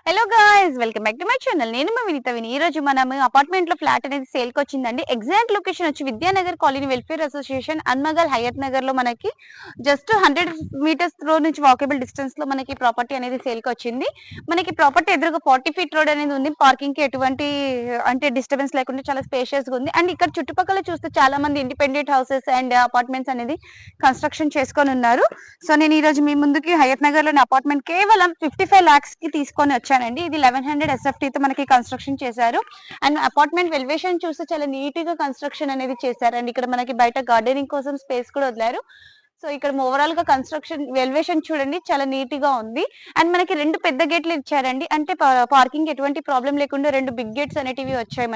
Hello guys, welcome back to my channel. నేను మా వినీతవిని. ఈ రోజు మనం అపార్ట్మెంట్ లో ఫ్లాట్ అనేది సేల్ కి వచ్చిందండి. ఎగ్జాక్ట్ లొకేషన్ వచ్చి విద్యానగర్ కాలనీ వెల్ఫేర్ అసోసియేషన్, అన్మగల్ హయత్ నగర్ లో మనకి జస్ట్ 100 మీటర్స్ రోడ్ నుంచి వాకబుల్ డిస్టెన్స్ లో మనకి ప్రాపర్టీ అనేది సేల్ కి వచ్చింది. మనకి ప్రాపర్టీ ఎదురుగా 40 ఫీట్ రోడ్ అనేది ఉంది. పార్కింగ్ కి ఎటువంటి డిస్టర్బెన్స్ లేకుండా చాలా స్పేషియస్ గా ఉంది. అండ్ ఇక్కడ చుట్టుపక్కల చూస్తే చాలా మంది ఇండిపెండెంట్ హౌసెస్ అండ్ అపార్ట్మెంట్స్ అనేది కన్స్ట్రక్షన్ చేసుకొని ఉన్నారు. సో నేను ఈ రోజు మీ ముందుకి హయత్ నగర్ లోని అపార్ట్మెంట్ కేవలం 55 lakhs కి తీసుకొని వచ్చానండి. ఇది 1100 SFT తో మనకి కన్స్ట్రక్షన్ చేశారు. అండ్ అపార్ట్మెంట్ వెల్వేషన్ చూస్తే చాలా నీట్ గా కన్స్ట్రక్షన్ అనేది చేశారు. అండ్ ఇక్కడ మనకి బయట గార్డెనింగ్ కోసం స్పేస్ కూడా వదిలారు. సో ఇక్కడ ఓవరాల్ గా కన్స్ట్రక్షన్ వెల్వేషన్ చూడండి, చాలా నీట్ గా ఉంది. అండ్ మనకి 2 పెద్ద గేట్లు ఇచ్చారండి. అంటే పార్కింగ్ ఎటువంటి ప్రాబ్లం లేకుండా 2 బిగ్ గేట్స్ అనేటివి వచ్చాయి.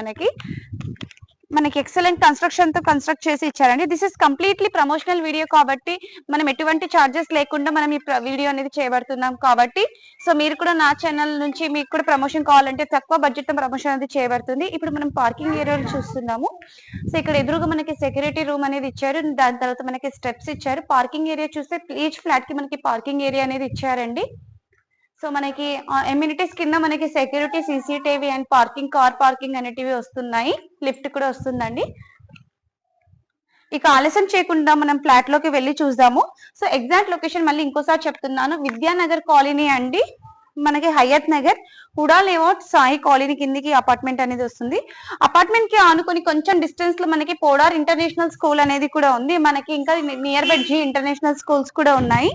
మనకి ఎక్సలెంట్ కన్స్ట్రక్షన్ తో కన్స్ట్రక్ట్ చేసి ఇచ్చారండి. This is completely promotional video కాబట్టి మనం ఎటువంటి చార్జెస్ లేకుండా మనం ఈ వీడియో అనేది చేయబడుతున్నాం కాబట్టి, సో మీరు కూడా నా ఛానల్ నుంచి మీకు కూడా ప్రమోషన్ కావాలంటే తక్కువ బడ్జెట్ తో ప్రమోషన్ అనేది చేయబడుతుంది. ఇప్పుడు మనం పార్కింగ్ ఏరియాలు చూస్తున్నాము. సో ఇక్కడ ఎదురుగా మనకి సెక్యూరిటీ రూమ్ అనేది ఇచ్చారు. దాని తర్వాత మనకి స్టెప్స్ ఇచ్చారు. పార్కింగ్ ఏరియా చూస్తే ఈచ్ ఫ్లాట్ కి మనకి పార్కింగ్ ఏరియా అనేది ఇచ్చారండి. సో మనకి ఎమ్యూనిటీస్ కింద మనకి security, CCTV and parking, car parking అనేటివి వస్తున్నాయి. లిఫ్ట్ కూడా వస్తుందండి. ఇక ఆలస్యం చేయకుండా మనం ఫ్లాట్ లోకి వెళ్ళి చూద్దాము. సో ఎగ్జాక్ట్ లొకేషన్ మళ్ళీ ఇంకోసారి చెప్తున్నాను, విద్యానగర్ కాలనీ అండి. మనకి హయత్ నగర్ హుడా లేఅవుట్ సాయి కాలనీ కిందికి అపార్ట్మెంట్ అనేది వస్తుంది. అపార్ట్మెంట్ కి ఆనుకొని కొంచెం డిస్టెన్స్ లో మనకి పోడార్ ఇంటర్నేషనల్ స్కూల్ అనేది కూడా ఉంది. మనకి ఇంకా near by G international schools కూడా ఉన్నాయి.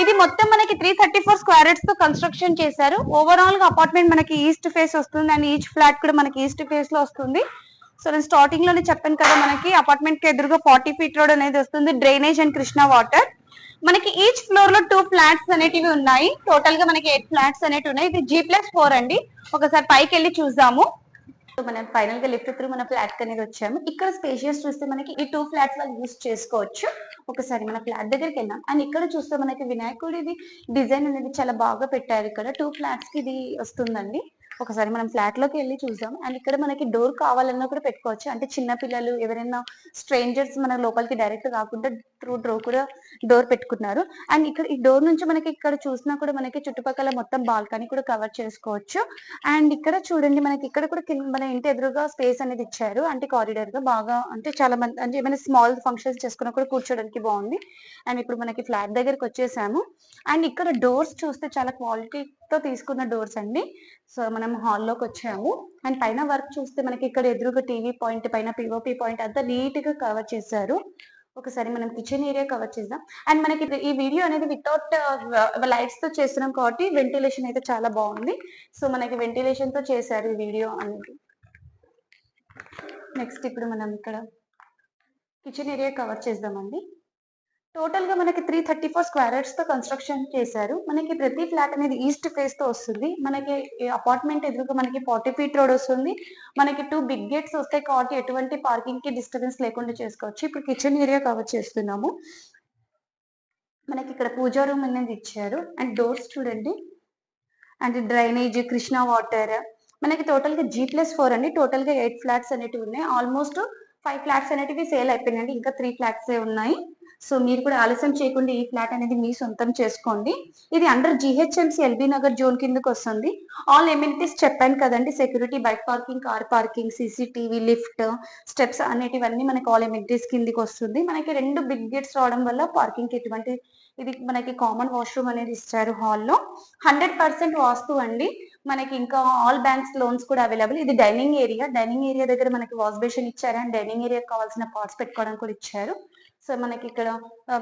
ఇది మొత్తం మనకి 334 స్క్వేర్ యార్డ్స్ తో కన్స్ట్రక్షన్ చేశారు. ఓవరాల్ గా అపార్ట్మెంట్ మనకి ఈస్ట్ ఫేస్ వస్తుంది. అండ్ ఈచ్ ఫ్లాట్ కూడా మనకి ఈస్ట్ ఫేస్ లో వస్తుంది. సో నేను స్టార్టింగ్ లోనే చెప్పాను కదా, మనకి అపార్ట్మెంట్ కి ఎదురుగా 40 ఫీట్ రోడ్ అనేది వస్తుంది. Drainage and Krishna water. మనకి ఈచ్ ఫ్లోర్ లో 2 ఫ్లాట్స్ అనేటివి ఉన్నాయి. టోటల్ గా మనకి 8 ఫ్లాట్స్ అనేటివి ఉన్నాయి. ఇది G+4 అండి. ఒకసారి పైకి వెళ్ళి చూద్దాము. మనం ఫైనల్ గా లిఫ్ట్ త్రూ మన ఫ్లాట్ అనేది వచ్చాము. ఇక్కడ స్పేషియస్ చూస్తే మనకి ఈ 2 ఫ్లాట్స్ వాళ్ళు యూస్ చేసుకోవచ్చు. ఒకసారి మన ఫ్లాట్ దగ్గరికి వెళ్ళాం. అండ్ ఇక్కడ చూస్తే మనకి వినాయకుడిది డిజైన్ అనేది చాలా బాగా పెట్టారు. ఇక్కడ 2 ఫ్లాట్స్ కి ఇది వస్తుందండి. ఒకసారి మనం ఫ్లాట్ లోకి వెళ్ళి చూద్దాం. అండ్ ఇక్కడ మనకి డోర్ కావాలన్నా కూడా పెట్టుకోవచ్చు. అంటే చిన్న పిల్లలు ఎవరైనా స్ట్రేంజర్స్ మన లోపలికి డైరెక్ట్ కాకుండా త్రూ డోర్ కూడా డోర్ పెట్టుకున్నారు. అండ్ ఇక్కడ ఈ డోర్ నుంచి మనకి ఇక్కడ చూసినా కూడా మనకి చుట్టుపక్కల మొత్తం బాల్కనీ కూడా కవర్ చేసుకోవచ్చు. అండ్ ఇక్కడ చూడండి, మనకి ఇక్కడ కూడా మన ఇంటి ఎదురుగా స్పేస్ అనేది ఇచ్చారు. అంటే కారిడార్ గా బాగా, అంటే చాలా మంది అంటే ఏమైనా స్మాల్ ఫంక్షన్స్ చేసుకున్నా కూడా కూర్చోడానికి బాగుంది. అండ్ ఇప్పుడు మనకి ఫ్లాట్ దగ్గరికి వచ్చేసాము. అండ్ ఇక్కడ డోర్స్ చూస్తే చాలా క్వాలిటీతో తీసుకున్న డోర్స్ అండి. సో మనం హాల్లోకి వచ్చాము. అండ్ పైన వర్క్ చూస్తే మనకి ఇక్కడ ఎదురుగా టీవీ పాయింట్, పైన పిఓపి పాయింట్ అంతా నీట్ గా కవర్ చేశారు. ఒకసారి మనం కిచెన్ ఏరియా కవర్ చేద్దాం. అండ్ మనకి ఈ వీడియో అనేది వితౌట్ లైట్స్ తో చేస్తున్నాం కాబట్టి వెంటిలేషన్ అయితే చాలా బాగుంది. సో మనకి వెంటిలేషన్ తో చేశారు ఈ వీడియో అనేది. నెక్స్ట్ ఇప్పుడు మనం ఇక్కడ కిచెన్ ఏరియా కవర్ చేద్దామండి. టోటల్ గా మనకి 334 స్క్వేర్ యార్డ్స్ తో కన్స్ట్రక్షన్ చేశారు. మనకి ప్రతి ఫ్లాట్ అనేది ఈస్ట్ ఫేస్ తో వస్తుంది. మనకి అపార్ట్మెంట్ ఎదురుగా మనకి 40 ఫీట్ రోడ్ వస్తుంది. మనకి 2 బిగ్ గేట్స్ వస్తాయి కాబట్టి ఎటువంటి పార్కింగ్ కి డిస్టర్బెన్స్ లేకుండా చేసుకోవచ్చు. ఇప్పుడు కిచెన్ ఏరియా కవర్ చేస్తున్నాము. మనకి ఇక్కడ పూజా రూమ్ అనేది ఇచ్చారు. అండ్ డోర్స్ చూడండి. And drainage, Krishna water. మనకి టోటల్ గా G+4 అండి. టోటల్ గా 8 ఫ్లాట్స్ అనేటివి ఉన్నాయి. ఆల్మోస్ట్ 5 ఫ్లాట్స్ అనేటివి సేల్ అయిపోయినాయండి. ఇంకా 3 ఫ్లాట్స్ ఉన్నాయి. సో మీరు కూడా ఆలస్యం చేయకుండా ఈ ఫ్లాట్ అనేది మీ సొంతం చేసుకోండి. ఇది under GHMC LB Nagar zone కిందకి వస్తుంది. ఆల్ ఎమ్యూనిటీస్ చెప్పాను కదండి, security, bike parking, car parking, CCTV, lift, steps అనేటివన్నీ మనకి ఆల్ ఎమ్యూనిటీస్ కిందకి వస్తుంది. మనకి 2 బిగ్ గేట్స్ రావడం వల్ల పార్కింగ్ ఎటువంటి, ఇది మనకి కామన్ వాష్రూమ్ అనేది ఇచ్చారు హాల్లో. 100% వాస్తు అండి. మనకి ఇంకా ఆల్ బ్యాంక్స్ లోన్స్ కూడా అవైలబుల్. ఇది డైనింగ్ ఏరియా. డైనింగ్ ఏరియా దగ్గర మనకి వాష్ బేసిన్ ఇచ్చారు. అండ్ డైనింగ్ ఏరియా కావాల్సిన పార్ట్స్ పెట్టుకోవడానికి కూడా ఇచ్చారు. సో మనకి ఇక్కడ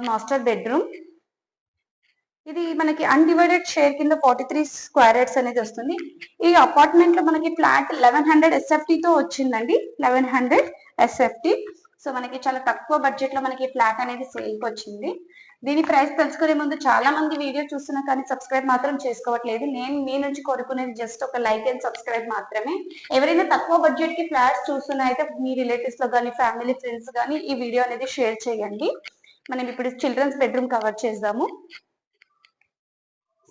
మాస్టర్ బెడ్రూమ్. ఇది మనకి అన్డివైడెడ్ షేర్ కింద 43 స్క్వేర్ యార్డ్స్ అనేది వస్తుంది. ఈ అపార్ట్మెంట్ లో మనకి ఫ్లాట్ 1100 SFT తో వచ్చిందండి. 1100 SFT. సో మనకి చాలా తక్కువ బడ్జెట్ లో మనకి ఫ్లాట్ అనేది సేల్ కి వచ్చింది. దీని ప్రైస్ తెలుసుకునే ముందు చాలా మంది వీడియో చూస్తున్నా కానీ సబ్స్క్రైబ్ మాత్రం చేసుకోవట్లేదు. నేను మీ నుంచి కోరుకునేది జస్ట్ ఒక లైక్ అండ్ సబ్స్క్రైబ్ మాత్రమే. ఎవరైనా తక్కువ బడ్జెట్ కి ఫ్లాట్స్ చూస్తున్నా అయితే మీ రిలేటివ్స్ లో కానీ, ఫ్యామిలీ ఫ్రెండ్స్ కానీ ఈ వీడియో అనేది షేర్ చేయండి. మనం ఇప్పుడు చిల్డ్రన్స్ బెడ్రూమ్ కవర్ చేద్దాము.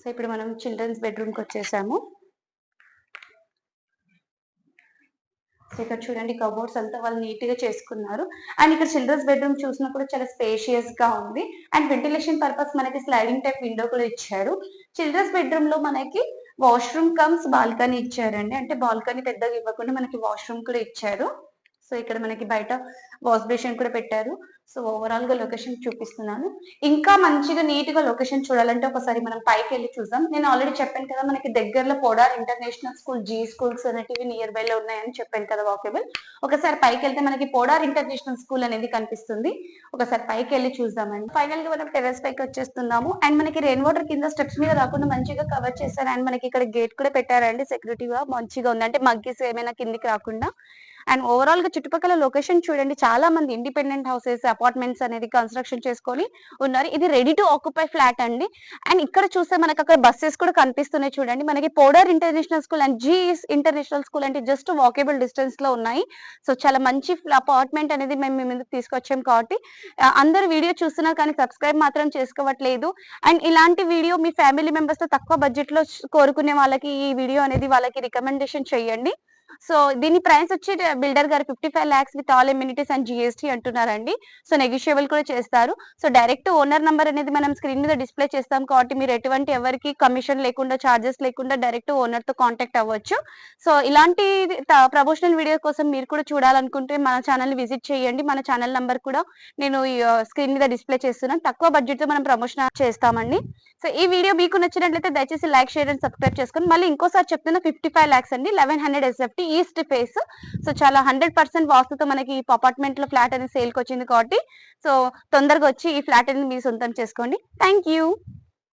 సో ఇప్పుడు మనం చిల్డ్రన్స్ బెడ్రూమ్ కి వచ్చేసాము. ఇక్కడ చూడండి, కబోర్డ్స్ అంతా వాళ్ళు నీట్ గా చేసుకున్నారు. అండ్ ఇక్కడ చిల్డ్రన్స్ బెడ్రూమ్ చూసినా కూడా చాలా స్పేషియస్ గా ఉంది. అండ్ వెంటిలేషన్ పర్పస్ మనకి స్లైడింగ్ టైప్ విండో కూడా ఇచ్చారు. చిల్డ్రన్స్ బెడ్రూమ్ లో మనకి వాష్రూమ్ కమ్స్ బాల్కనీ ఇచ్చారండి. అంటే బాల్కనీ పెద్దగా ఇవ్వకుండా మనకి వాష్రూమ్ కూడా ఇచ్చారు. సో ఇక్కడ మనకి బయట వాష్ బేసిన్ కూడా పెట్టారు. సో ఓవరాల్ గా లొకేషన్ చూపిస్తున్నాను. ఇంకా మంచిగా నీట్ గా లొకేషన్ చూడాలంటే ఒకసారి మనం పైకి వెళ్ళి చూద్దాం. నేను ఆల్రెడీ చెప్పాను కదా, మనకి దగ్గరలో పోడార్ ఇంటర్నేషనల్ స్కూల్, జీ స్కూల్స్ అనేటివి నియర్ బై లో ఉన్నాయని చెప్పాను కదా వాకబుల్. ఒకసారి పైకి వెళ్తే మనకి పోడార్ ఇంటర్నేషనల్ స్కూల్ అనేది కనిపిస్తుంది. ఒకసారి పైకి వెళ్ళి చూద్దామండి. ఫైనల్ గా మనం టెర్రస్ పైకి వచ్చేస్తున్నాము. అండ్ మనకి రెయిన్ వాటర్ కింద స్టెప్స్ మీద రాకుండా మంచిగా కవర్ చేశారు. అండ్ మనకి ఇక్కడ గేట్ కూడా పెట్టారండి, సెక్యూరిటీగా మంచిగా ఉంది. అంటే మగ్గీస్ ఏమైనా కిందికి రాకుండా. అండ్ ఓవరాల్ గా చుట్టుపక్కల లొకేషన్ చూడండి, చాలా మంది ఇండిపెండెంట్ హౌసెస్, అపార్ట్మెంట్స్ అనేది కన్స్ట్రక్షన్ చేసుకొని ఉన్నారు. ఇది రెడీ టు ఆక్యుపై ఫ్లాట్ అండి. అండ్ ఇక్కడ చూస్తే మనకి అక్కడ బస్సెస్ కూడా కనిపిస్తున్నాయి చూడండి. మనకి Podar international school and GES international school అంటే జస్ట్ వాకేబుల్ డిస్టెన్స్ లో ఉన్నాయి. సో చాలా మంచి అపార్ట్మెంట్ అనేది మేము మీ ముందుకు తీసుకొచ్చాం కాబట్టి అందరు వీడియో చూస్తున్నారు కానీ సబ్స్క్రైబ్ మాత్రం చేసుకోవట్లేదు. అండ్ ఇలాంటి వీడియో మీ ఫ్యామిలీ మెంబర్స్ తో తక్కువ బడ్జెట్ లో కోరుకునే వాళ్ళకి ఈ వీడియో అనేది వాళ్ళకి రికమెండేషన్ చేయండి. సో దీని ప్రైస్ వచ్చి బిల్డర్ గారు 55 lakhs with all amenities and GST అంటున్నారండి. సో నెగోషియబుల్ కూడా చేస్తారు. సో డైరెక్ట్ ఓనర్ నంబర్ అనేది మనం స్క్రీన్ మీద డిస్ప్లే చేస్తాం కాబట్టి మీరు ఎటువంటి ఎవరికి కమిషన్ లేకుండా, చార్జెస్ లేకుండా డైరెక్ట్ ఓనర్ తో కాంటాక్ట్ అవ్వచ్చు. సో ఇలాంటి ప్రమోషనల్ వీడియో కోసం మీరు కూడా చూడాలనుకుంటే మన ఛానల్ ని విజిట్ చేయండి. మన ఛానల్ నంబర్ కూడా నేను స్క్రీన్ మీద డిస్ప్లే చేస్తున్నాను. తక్కువ బడ్జెట్ తో మనం ప్రమోషన్ చేస్తామండి. సో ఈ వీడియో మీకు నచ్చినట్లయితే దయచేసి లైక్, షేర్ అండ్ సబ్స్క్రైబ్ చేసుకొని మళ్ళీ ఇంకోసారి చెప్తున్నా 55 lakhs అండి, 1100 SFT ఈస్ట్ ఫేస్. సో చాలా 100% వాస్తుతో మనకి అపార్ట్మెంట్ లో ఫ్లాట్ అనేది సేల్ కి వచ్చింది కాబట్టి సో తొందరగా వచ్చి ఈ ఫ్లాట్ అనేది మీరు సొంతం చేసుకోండి. Thank you.